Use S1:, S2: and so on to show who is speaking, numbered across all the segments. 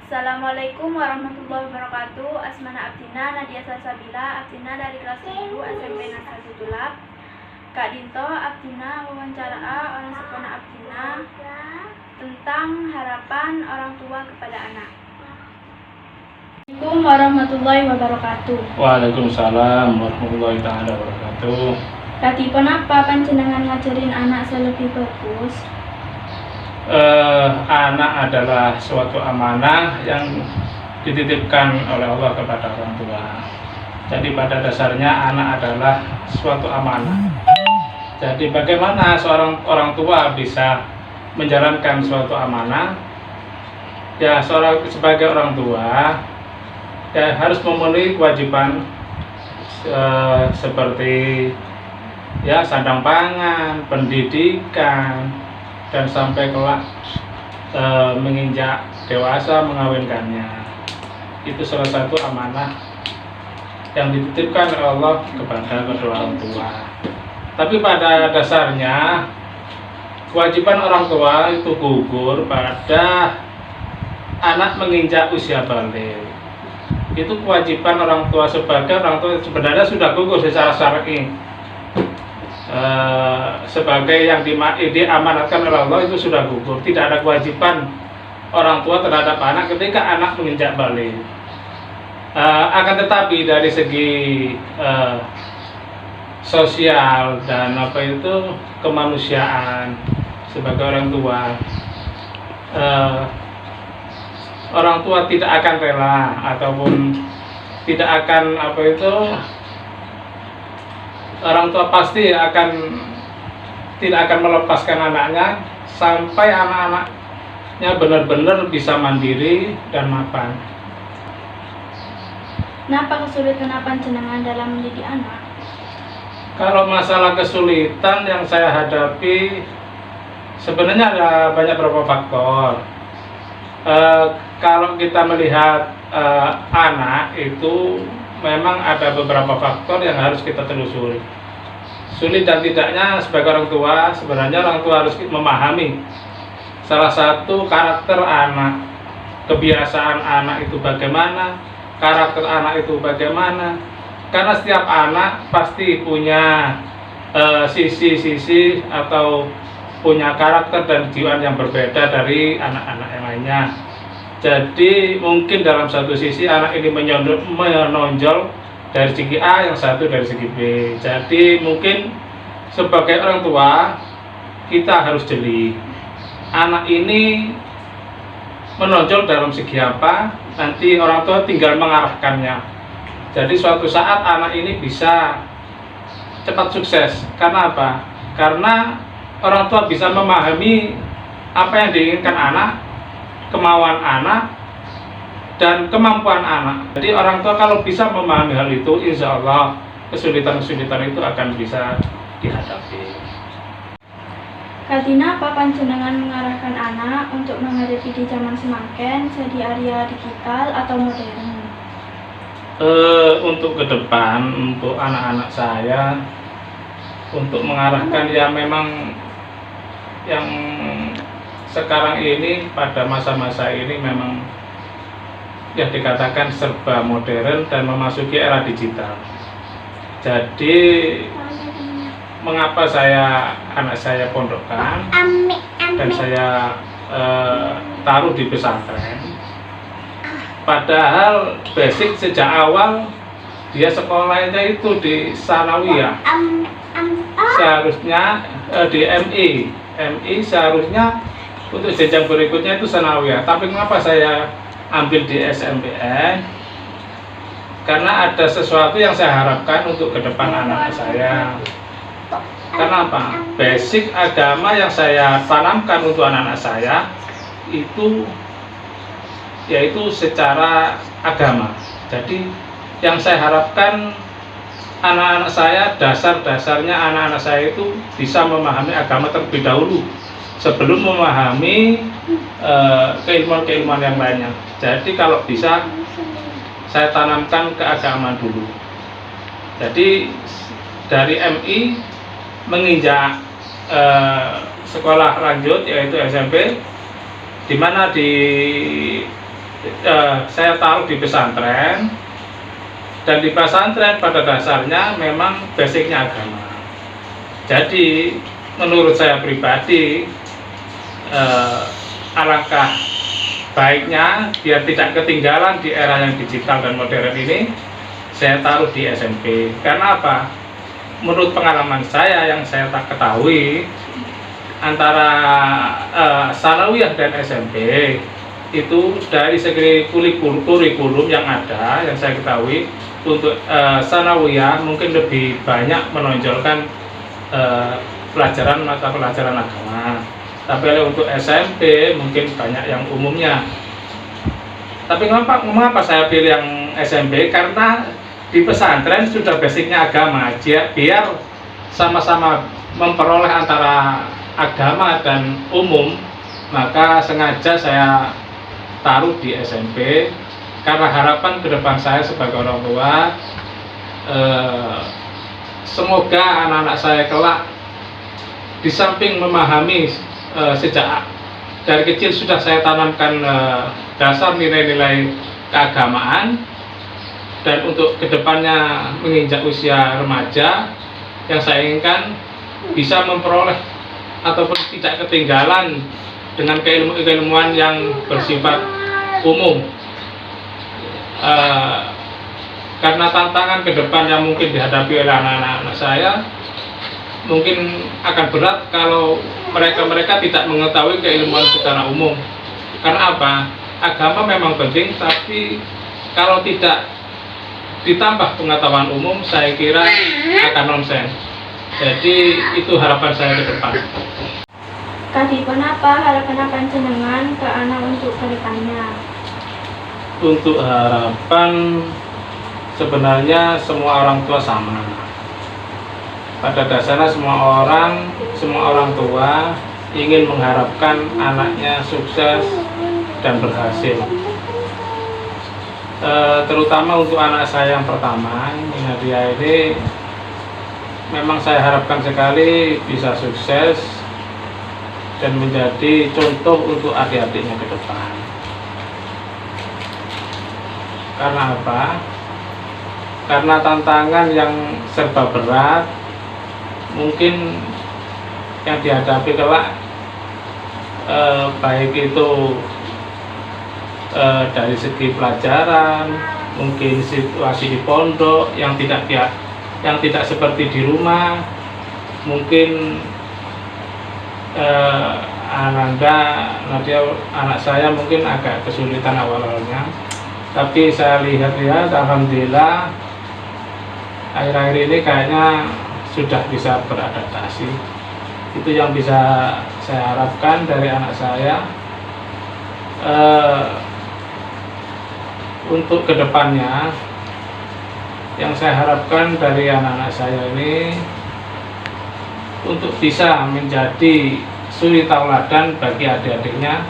S1: Assalamualaikum warahmatullahi wabarakatuh. Asmana Abdina Nadia Salsabila Abdina dari kelas 7 SMP Negeri Tutulap. Kak Dinto Abdina wawancara orang sepona Abdina tentang harapan orang tua kepada anak. Assalamualaikum warahmatullahi wabarakatuh.
S2: Waalaikumsalam warahmatullahi taala wabarakatuh.
S1: Katipun apa panjenengan ngajarin anak selebih bagus?
S2: Anak adalah suatu amanah yang dititipkan oleh Allah kepada orang tua. Jadi pada dasarnya anak adalah suatu amanah. Jadi bagaimana seorang orang tua bisa menjalankan suatu amanah? Ya, sebagai orang tua ya harus memenuhi kewajiban seperti ya sandang pangan, pendidikan, dan sampai kelak menginjak dewasa mengawinkannya. Itu salah satu amanah yang dititipkan oleh Allah kepada kedua orang tua. Tapi pada dasarnya kewajiban orang tua itu gugur pada anak menginjak usia balik. Itu kewajiban orang tua sebagai orang tua sebenarnya sudah gugur secara syar'i. Sebagai yang diamanatkan oleh Allah itu sudah gugur. Tidak ada kewajiban orang tua terhadap anak ketika anak menginjak balik. Akan tetapi dari segi sosial dan kemanusiaan sebagai orang tua tidak akan rela ataupun tidak akan orang tua pasti tidak akan melepaskan anaknya sampai anak-anaknya benar-benar bisa mandiri dan mapan.
S1: Kenapa kesulitan panjenengan dalam mendidik anak?
S2: Kalau masalah kesulitan yang saya hadapi sebenarnya ada banyak beberapa faktor. Kalau kita melihat anak itu memang ada beberapa faktor yang harus kita telusuri. Sulit dan tidaknya sebagai orang tua, sebenarnya orang tua harus memahami salah satu karakter anak, kebiasaan anak itu bagaimana, karakter anak itu bagaimana. Karena setiap anak pasti punya sisi-sisi atau punya karakter dan jiwa yang berbeda dari anak-anak yang lainnya. Jadi mungkin dalam satu sisi anak ini menonjol dari segi A, yang satu dari segi B. Jadi mungkin sebagai orang tua kita harus jeli. Anak ini menonjol dalam segi apa, nanti orang tua tinggal mengarahkannya. Jadi suatu saat anak ini bisa cepat sukses. Karena apa? Karena orang tua bisa memahami apa yang diinginkan anak, kemauan anak, dan kemampuan anak. Jadi orang tua kalau bisa memahami hal itu, insya Allah kesulitan-kesulitan itu akan bisa dihadapi.
S1: Katina apa panjenengan mengarahkan anak untuk menghadapi di zaman semakin jadi area digital atau modern?
S2: Untuk ke depan, untuk anak-anak saya, untuk mengarahkan ya memang yang sekarang ini pada masa-masa ini memang ya dikatakan serba modern dan memasuki era digital. Jadi mengapa anak saya pondokkan dan saya taruh di pesantren? Padahal basic sejak awal dia sekolahnya itu di sanawiyah, seharusnya di MI seharusnya untuk jenjang berikutnya itu sanawiyah. Tapi mengapa saya ambil di SMPN? Karena ada sesuatu yang saya harapkan untuk ke depan anak saya. Karena apa? Basic agama yang saya tanamkan untuk anak-anak saya itu yaitu secara agama. Jadi yang saya harapkan anak-anak saya, dasar-dasarnya anak-anak saya itu bisa memahami agama terlebih dahulu sebelum memahami keilmuan-keilmuan yang lainnya. Jadi kalau bisa saya tanamkan keagamaan dulu. Jadi dari MI menginjak sekolah lanjut yaitu SMP, di mana di saya taruh di pesantren, dan di pesantren pada dasarnya memang basicnya agama. Jadi menurut saya pribadi, alangkah baiknya biar tidak ketinggalan di era yang digital dan modern ini, saya taruh di SMP. Karena apa? Menurut pengalaman saya yang saya tak ketahui, antara sanawiyah dan SMP itu dari segi kurikulum yang ada, yang saya ketahui untuk sanawiyah mungkin lebih banyak menonjolkan mata pelajaran agama. Tapi kalau untuk SMP mungkin banyak yang umumnya. Tapi mengapa saya pilih yang SMP? Karena di pesantren sudah basicnya agama, biar sama-sama memperoleh antara agama dan umum, maka sengaja saya taruh di SMP karena harapan ke depan saya sebagai orang tua, semoga anak-anak saya kelak di samping memahami sejak dari kecil sudah saya tanamkan dasar nilai-nilai keagamaan, dan untuk kedepannya menginjak usia remaja, yang saya inginkan bisa memperoleh ataupun tidak ketinggalan dengan keilmuan yang bersifat umum. Karena tantangan ke depan yang mungkin dihadapi oleh anak-anak saya mungkin akan berat kalau mereka tidak mengetahui keilmuan secara umum. Karena apa? Agama memang penting, tapi kalau tidak ditambah pengetahuan umum, saya kira akan nonsens. Jadi itu harapan saya ke depan.
S1: Kadipun apa harapan panjenengan ke anak untuk kedepannya?
S2: Untuk harapan, sebenarnya semua orang tua sama. Pada dasarnya semua orang tua ingin mengharapkan anaknya sukses dan berhasil. Terutama untuk anak saya yang pertama, Nadia ini, memang saya harapkan sekali bisa sukses dan menjadi contoh untuk adik-adiknya ke depan. Karena apa? Karena tantangan yang serba berat mungkin yang dihadapi kelak, baik itu dari segi pelajaran, mungkin situasi di pondok yang tidak seperti di rumah, mungkin Nadia anak saya mungkin agak kesulitan awal-awalnya, tapi saya lihat alhamdulillah akhir-akhir ini kayaknya sudah bisa beradaptasi. Itu yang bisa saya harapkan dari anak saya. Untuk kedepannya, yang saya harapkan dari anak-anak saya ini untuk bisa menjadi suri tauladan bagi adik-adiknya,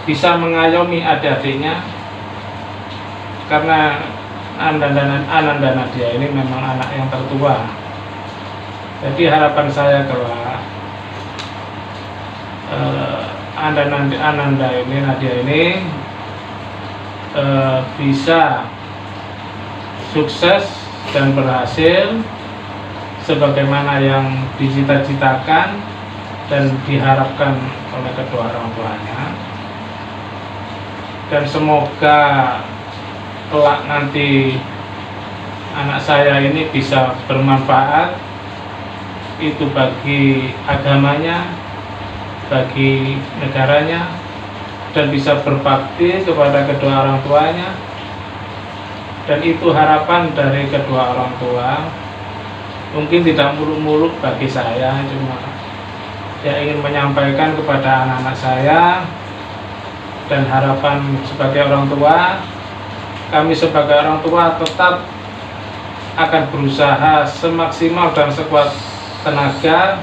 S2: bisa mengayomi adik-adiknya, karena Ananda Nadia ini memang anak yang tertua. Jadi harapan saya kelak Ananda ini, Nadia ini bisa sukses dan berhasil sebagaimana yang dicita-citakan dan diharapkan oleh kedua orang tuanya, dan semoga kelak nanti anak saya ini bisa bermanfaat itu bagi agamanya, bagi negaranya, dan bisa berbakti kepada kedua orang tuanya. Dan itu harapan dari kedua orang tua. Mungkin tidak muluk-muluk bagi saya, cuma saya ingin menyampaikan kepada anak-anak saya, dan harapan sebagai orang tua, kami sebagai orang tua tetap akan berusaha semaksimal dan sekuat tenaga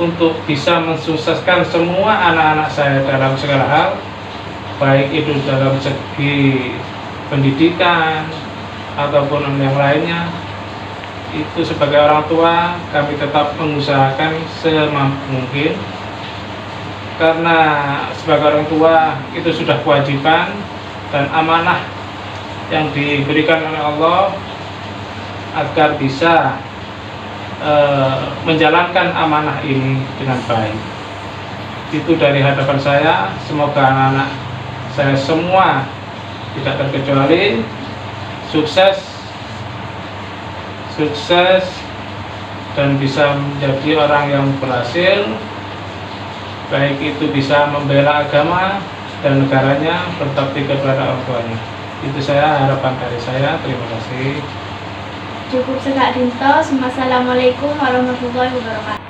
S2: untuk bisa mensukseskan semua anak-anak saya dalam segala hal, baik itu dalam segi pendidikan ataupun yang lainnya. Itu sebagai orang tua kami tetap mengusahakan semampu mungkin, karena sebagai orang tua itu sudah kewajiban dan amanah yang diberikan oleh Allah agar bisa menjalankan amanah ini dengan baik. Itu dari hadapan saya. Semoga anak-anak saya semua tidak terkecuali sukses dan bisa menjadi orang yang berhasil, baik itu bisa membela agama dan negaranya, berbakti kepada orang tuanya. Itu saya harapan dari saya. Terima kasih.
S1: Cukup Kak Dinto. Wassalamualaikum warahmatullahi wabarakatuh.